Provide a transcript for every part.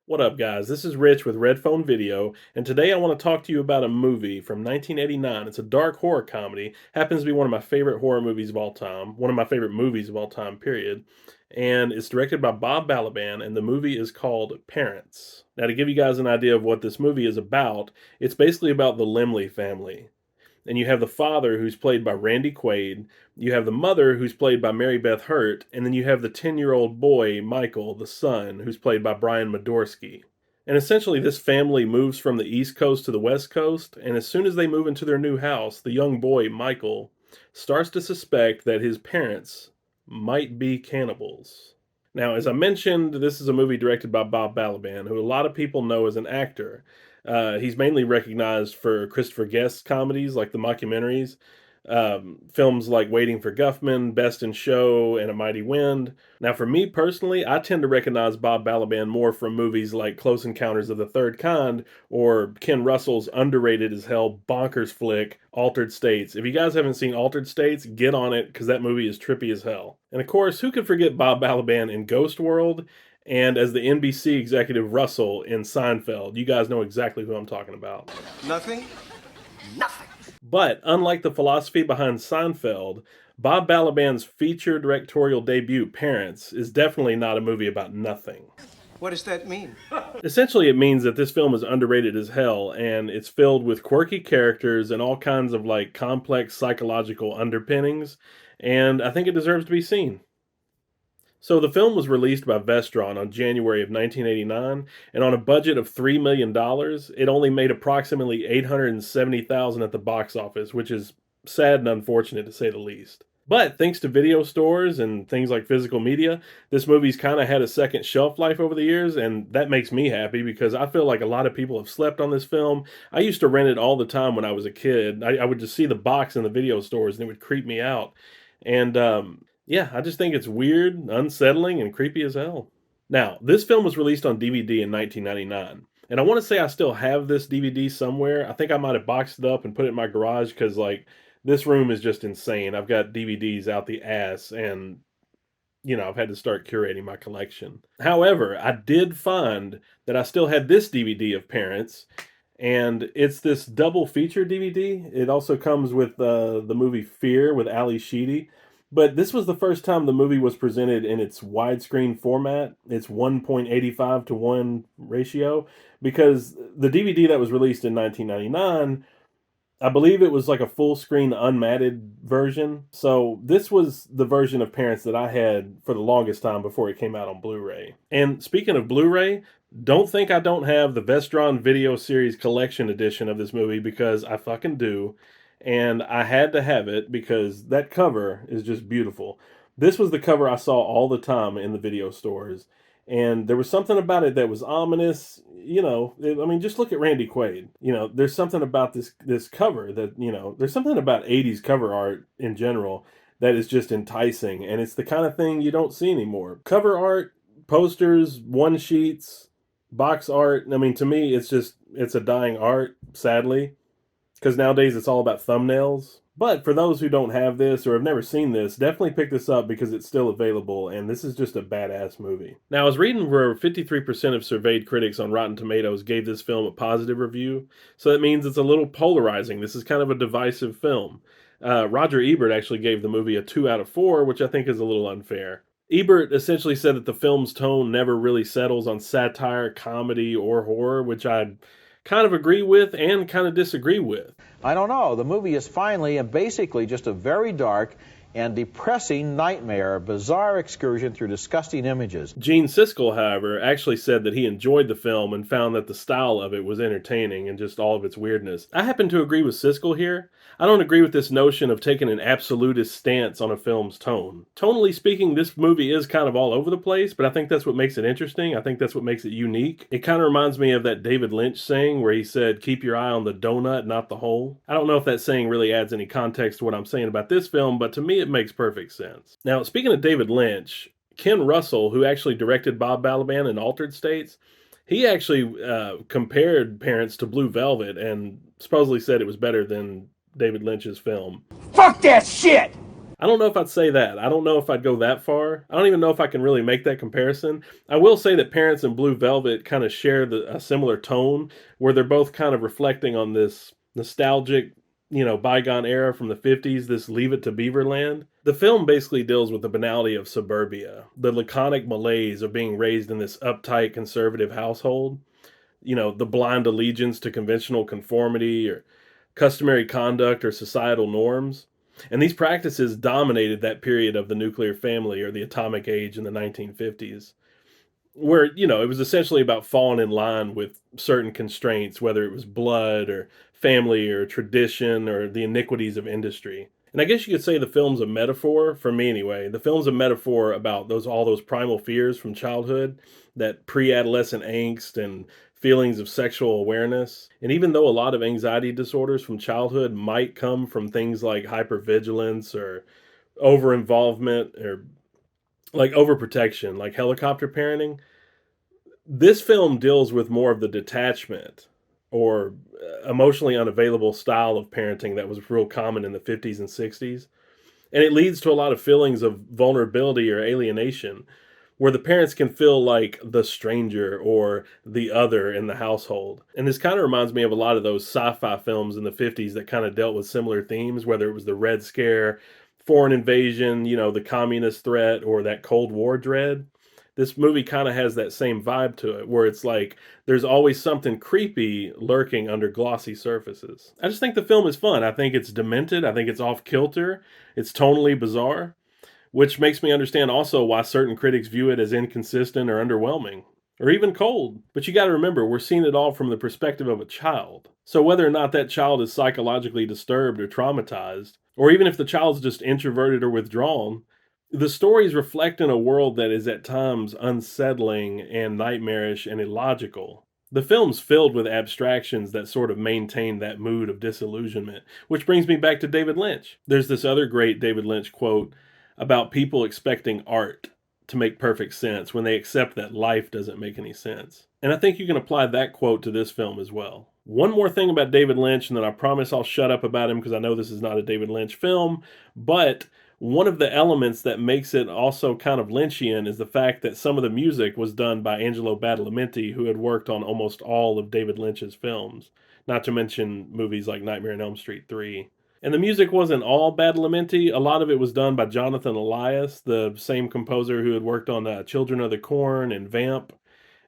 What up, guys? This is Rich with Red Phone Video, and today I want to talk to you about a movie from 1989. It's a dark horror comedy. Happens to be one of my favorite horror movies of all time, one of my favorite movies of all time, period. And it's directed by Bob Balaban, and the movie is called Parents. Now, to give you guys an idea of what this movie is about, it's basically about the Limley family. And you have the father, who's played by Randy Quaid. You have the mother, who's played by Mary Beth Hurt. And then you have the 10-year-old boy, Michael, the son, who's played by Brian Madorsky. And essentially, this family moves from the East Coast to the West Coast. And as soon as they move into their new house, the young boy, Michael, starts to suspect that his parents might be cannibals. Now, as I mentioned, this is a movie directed by Bob Balaban, who a lot of people know as an actor. He's mainly recognized for Christopher Guest comedies like the mockumentaries, films like Waiting for Guffman, Best in Show, and A Mighty Wind. Now, for me personally, I tend to recognize Bob Balaban more from movies like Close Encounters of the Third Kind or Ken Russell's underrated as hell bonkers flick, Altered States. If you guys haven't seen Altered States, get on it because that movie is trippy as hell. And of course, who could forget Bob Balaban in Ghost World? And as the NBC executive Russell in Seinfeld. You guys know exactly who I'm talking about. Nothing? Nothing. But unlike the philosophy behind Seinfeld, Bob Balaban's feature directorial debut, Parents, is definitely not a movie about nothing. What does that mean? Essentially, it means that this film is underrated as hell, and it's filled with quirky characters and all kinds of like complex psychological underpinnings, and I think it deserves to be seen. So the film was released by Vestron on January of 1989, and on a budget of $3 million, it only made approximately $870,000 at the box office, which is sad and unfortunate to say the least. But thanks to video stores and things like physical media, this movie's kind of had a second shelf life over the years, and that makes me happy because I feel like a lot of people have slept on this film. I used to rent it all the time when I was a kid. I would just see the box in the video stores, and it would creep me out. And yeah, I just think it's weird, unsettling, and creepy as hell. Now, this film was released on DVD in 1999. And I want to say I still have this DVD somewhere. I think I might have boxed it up and put it in my garage because, like, this room is just insane. I've got DVDs out the ass, and, I've had to start curating my collection. However, I did find that I still had this DVD of Parents, and it's this double feature DVD. It also comes with the movie Fear with Ali Sheedy. But this was the first time the movie was presented in its widescreen format. It's 1.85 to 1 ratio, because the DVD that was released in 1999, I believe it was like a full screen unmatted version. So this was the version of Parents that I had for the longest time before it came out on Blu-ray. And speaking of Blu-ray, don't think I don't have the Vestron Video Series Collection Edition of this movie, because I fucking do. And I had to have it because that cover is just beautiful. This was the cover I saw all the time in the video stores. And there was something about it that was ominous. Just look at Randy Quaid. There's something about this cover that, there's something about 80s cover art in general that is just enticing. And it's the kind of thing you don't see anymore. Cover art, posters, one sheets, box art. To me, it's a dying art, sadly. Because nowadays it's all about thumbnails. But for those who don't have this or have never seen this, definitely pick this up because it's still available, and this is just a badass movie. Now, I was reading where 53% of surveyed critics on Rotten Tomatoes gave this film a positive review, so that means it's a little polarizing. This is kind of a divisive film. Roger Ebert actually gave the movie a 2 out of 4, which I think is a little unfair. Ebert essentially said that the film's tone never really settles on satire, comedy, or horror, which I kind of agree with and kind of disagree with. I don't know. The movie is finally and basically just a very dark and depressing nightmare, a bizarre excursion through disgusting images. Gene Siskel, however, actually said that he enjoyed the film and found that the style of it was entertaining and just all of its weirdness. I happen to agree with Siskel here. I don't agree with this notion of taking an absolutist stance on a film's tone. Tonally speaking, this movie is kind of all over the place, but I think that's what makes it interesting. I think that's what makes it unique. It kind of reminds me of that David Lynch saying where he said, "Keep your eye on the donut, not the hole." I don't know if that saying really adds any context to what I'm saying about this film, but to me it makes perfect sense. Now, speaking of David Lynch, Ken Russell, who actually directed Bob Balaban in Altered States, he actually compared Parents to Blue Velvet and supposedly said it was better than David Lynch's film. Fuck that shit! I don't know if I'd say that. I don't know if I'd go that far. I don't even know if I can really make that comparison. I will say that Parents and Blue Velvet kind of share a similar tone, where they're both kind of reflecting on this nostalgic, bygone era from the 50s, this Leave It to Beaverland. The film basically deals with the banality of suburbia, the laconic malaise of being raised in this uptight conservative household, the blind allegiance to conventional conformity or customary conduct or societal norms. And these practices dominated that period of the nuclear family or the atomic age in the 1950s, where, it was essentially about falling in line with certain constraints, whether it was blood or family or tradition or the iniquities of industry. And I guess you could say the film's a metaphor, for me anyway. The film's a metaphor about all those primal fears from childhood, that pre-adolescent angst and feelings of sexual awareness. And even though a lot of anxiety disorders from childhood might come from things like hypervigilance or over involvement or like overprotection, like helicopter parenting, this film deals with more of the detachment or emotionally unavailable style of parenting that was real common in the 50s and 60s. And it leads to a lot of feelings of vulnerability or alienation, where the parents can feel like the stranger or the other in the household. And this kind of reminds me of a lot of those sci fi films in the 50s that kind of dealt with similar themes, whether it was the Red Scare, foreign invasion, the communist threat, or that Cold War dread. This movie kind of has that same vibe to it, where it's like there's always something creepy lurking under glossy surfaces. I just think the film is fun. I think it's demented. I think it's off kilter. It's tonally bizarre, which makes me understand also why certain critics view it as inconsistent or underwhelming, or even cold. But you got to remember, we're seeing it all from the perspective of a child. So whether or not that child is psychologically disturbed or traumatized, or even if the child's just introverted or withdrawn, the stories reflect in a world that is at times unsettling and nightmarish and illogical. The film's filled with abstractions that sort of maintain that mood of disillusionment, which brings me back to David Lynch. There's this other great David Lynch quote about people expecting art to make perfect sense when they accept that life doesn't make any sense. And I think you can apply that quote to this film as well. One more thing about David Lynch, and then I promise I'll shut up about him because I know this is not a David Lynch film, but one of the elements that makes it also kind of Lynchian is the fact that some of the music was done by Angelo Badalamenti, who had worked on almost all of David Lynch's films, not to mention movies like Nightmare on Elm Street 3. And the music wasn't all Badalamenti. A lot of it was done by Jonathan Elias, the same composer who had worked on Children of the Corn and Vamp.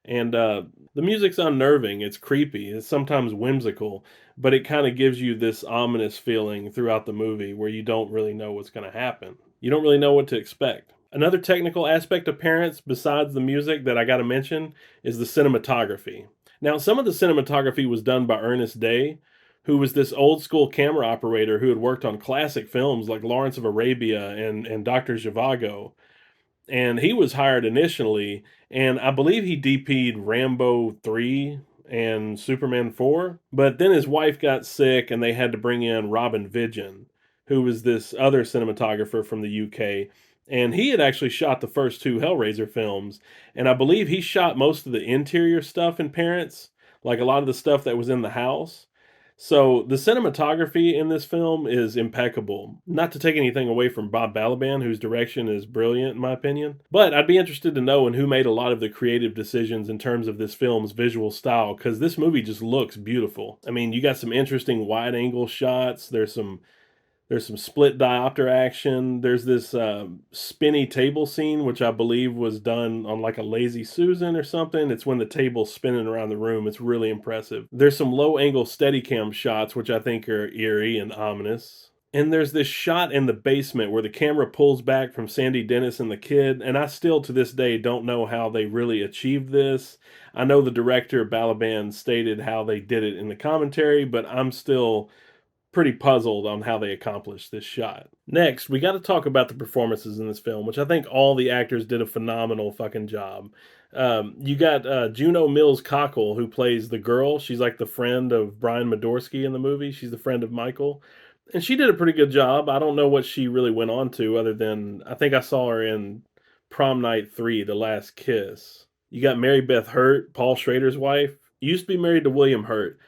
And the music's unnerving. It's creepy. It's sometimes whimsical, but it kind of gives you this ominous feeling throughout the movie where you don't really know what's going to happen. You don't really know what to expect. Another technical aspect of Parents, besides the music that I got to mention, is the cinematography. Now, some of the cinematography was done by Ernest Day, who was this old school camera operator who had worked on classic films like Lawrence of Arabia and Dr. Zhivago. And he was hired initially, and I believe he DP'd Rambo 3 and Superman 4. But then his wife got sick, and they had to bring in Robin Vidgeon, who was this other cinematographer from the UK. And he had actually shot the first two Hellraiser films, and I believe he shot most of the interior stuff in Parents, like a lot of the stuff that was in the house. So the cinematography in this film is impeccable. Not to take anything away from Bob Balaban, whose direction is brilliant in my opinion, but I'd be interested to know who made a lot of the creative decisions in terms of this film's visual style, because this movie just looks beautiful. I mean, you got some interesting wide angle shots. There's some split diopter action. There's this spinny table scene, which I believe was done on like a Lazy Susan or something. It's when the table's spinning around the room. It's really impressive. There's some low angle Steadicam shots, which I think are eerie and ominous. And there's this shot in the basement where the camera pulls back from Sandy Dennis and the kid. And I still to this day don't know how they really achieved this. I know the director, Balaban, stated how they did it in the commentary, but I'm still pretty puzzled on how they accomplished this shot. Next, we got to talk about the performances in this film, which I think all the actors did a phenomenal fucking job. You got Juno Mills Cockle, who plays the girl. She's like the friend of Brian Madorsky in the movie. She's the friend of Michael. And she did a pretty good job. I don't know what she really went on to, other than I think I saw her in Prom Night 3, The Last Kiss. You got Mary Beth Hurt, Paul Schrader's wife. Used to be married to William Hurt,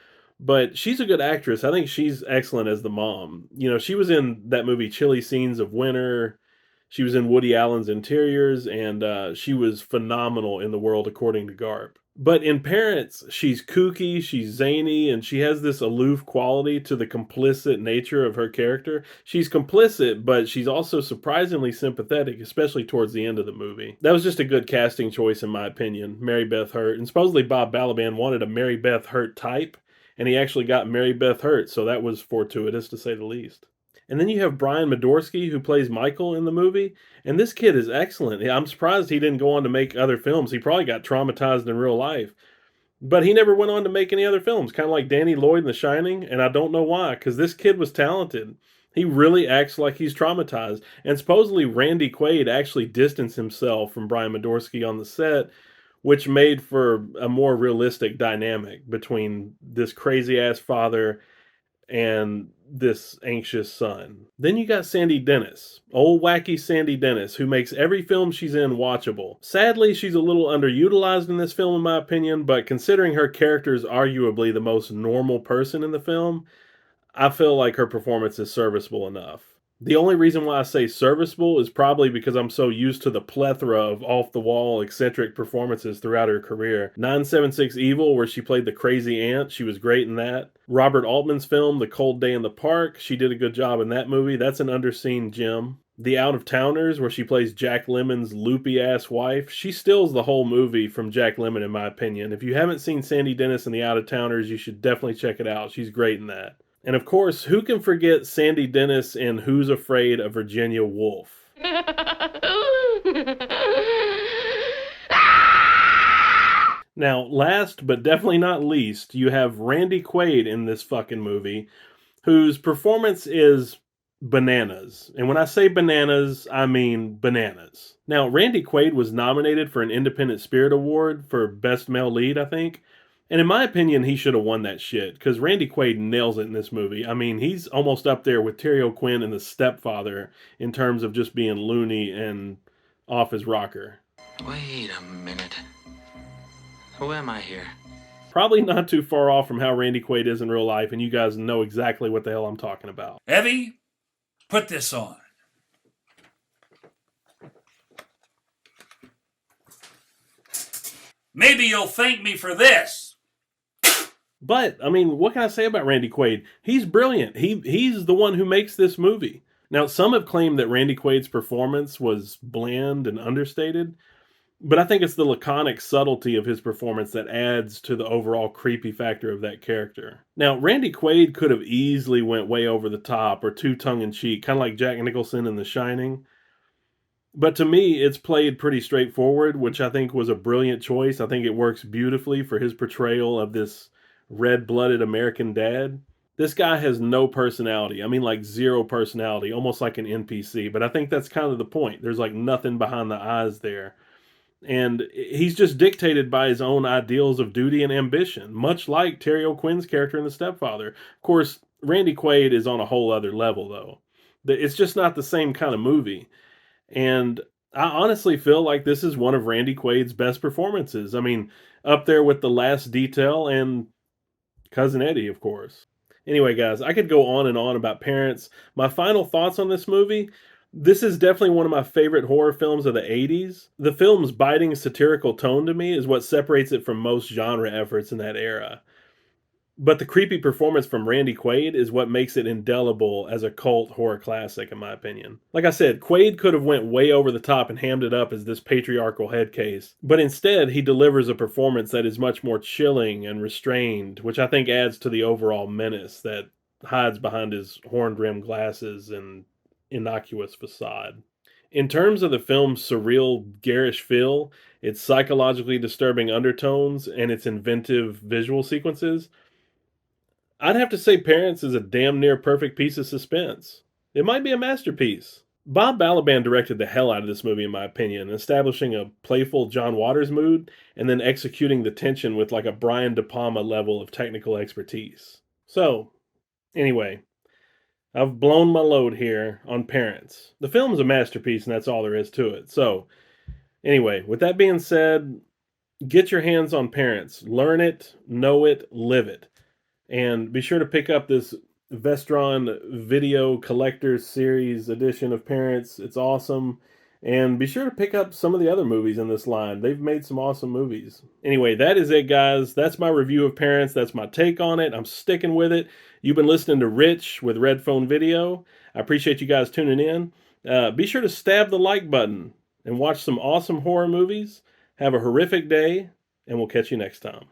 But she's a good actress. I think she's excellent as the mom. You know, she was in that movie Chilly Scenes of Winter. She was in Woody Allen's Interiors, and she was phenomenal in The World According to Garp. But in Parents, she's kooky, she's zany, and she has this aloof quality to the complicit nature of her character. She's complicit, but she's also surprisingly sympathetic, especially towards the end of the movie. That was just a good casting choice, in my opinion, Mary Beth Hurt. And supposedly Bob Balaban wanted a Mary Beth Hurt type, and he actually got Mary Beth Hurt, so that was fortuitous to say the least. And then you have Brian Madorsky, who plays Michael in the movie, and this kid is excellent. I'm surprised he didn't go on to make other films. He probably got traumatized in real life, but he never went on to make any other films, kind of like Danny Lloyd in The Shining, and I don't know why, because this kid was talented. He really acts like he's traumatized, and supposedly Randy Quaid actually distanced himself from Brian Madorsky on the set, which made for a more realistic dynamic between this crazy ass father and this anxious son. Then you got Sandy Dennis, old wacky Sandy Dennis, who makes every film she's in watchable. Sadly, she's a little underutilized in this film, in my opinion, but considering her character is arguably the most normal person in the film, I feel like her performance is serviceable enough. The only reason why I say serviceable is probably because I'm so used to the plethora of off the wall, eccentric performances throughout her career. 976 Evil, where she played the crazy aunt, she was great in that. Robert Altman's film, The Cold Day in the Park, she did a good job in that movie. That's an underseen gem. The Out of Towners, where she plays Jack Lemmon's loopy ass wife, she steals the whole movie from Jack Lemmon, in my opinion. If you haven't seen Sandy Dennis in The Out of Towners, you should definitely check it out. She's great in that. And of course, who can forget Sandy Dennis in Who's Afraid of Virginia Woolf? Now, last but definitely not least, you have Randy Quaid in this fucking movie, whose performance is bananas. And when I say bananas, I mean bananas. Now, Randy Quaid was nominated for an Independent Spirit Award for Best Male Lead, I think. And in my opinion, he should have won that shit, because Randy Quaid nails it in this movie. I mean, he's almost up there with Terry O'Quinn and The Stepfather in terms of just being loony and off his rocker. Wait a minute. Who am I here? Probably not too far off from how Randy Quaid is in real life, and you guys know exactly what the hell I'm talking about. Evie, put this on. Maybe you'll thank me for this. But, I mean, what can I say about Randy Quaid? He's brilliant. He's the one who makes this movie. Now, some have claimed that Randy Quaid's performance was bland and understated, but I think it's the laconic subtlety of his performance that adds to the overall creepy factor of that character. Now, Randy Quaid could have easily went way over the top or too tongue-in-cheek, kind of like Jack Nicholson in The Shining. But to me, it's played pretty straightforward, which I think was a brilliant choice. I think it works beautifully for his portrayal of this red-blooded American dad. This guy has no personality. I mean, like zero personality, almost like an NPC. But I think that's kind of the point. There's like nothing behind the eyes there. And he's just dictated by his own ideals of duty and ambition, much like Terry O'Quinn's character in The Stepfather. Of course, Randy Quaid is on a whole other level, though. It's just not the same kind of movie. And I honestly feel like this is one of Randy Quaid's best performances. I mean, up there with The Last Detail and Cousin Eddie, of course. Anyway, guys, I could go on and on about Parents. My final thoughts on this movie: this is definitely one of my favorite horror films of the 80s. The film's biting satirical tone to me is what separates it from most genre efforts in that era. But the creepy performance from Randy Quaid is what makes it indelible as a cult horror classic, in my opinion. Like I said, Quaid could have went way over the top and hammed it up as this patriarchal head case, but instead he delivers a performance that is much more chilling and restrained, which I think adds to the overall menace that hides behind his horn-rimmed glasses and innocuous facade. In terms of the film's surreal, garish feel, its psychologically disturbing undertones, and its inventive visual sequences, I'd have to say Parents is a damn near perfect piece of suspense. It might be a masterpiece. Bob Balaban directed the hell out of this movie, in my opinion, establishing a playful John Waters mood and then executing the tension with like a Brian De Palma level of technical expertise. So, anyway, I've blown my load here on Parents. The film is a masterpiece, and that's all there is to it. So, anyway, with that being said, get your hands on Parents. Learn it, know it, live it. And be sure to pick up this Vestron Video Collector's Series edition of Parents. It's awesome. And be sure to pick up some of the other movies in this line. They've made some awesome movies. Anyway, that is it, guys. That's my review of Parents. That's my take on it. I'm sticking with it. You've been listening to Rich with Red Phone Video. I appreciate you guys tuning in. Be sure to stab the like button and watch some awesome horror movies. Have a horrific day, and we'll catch you next time.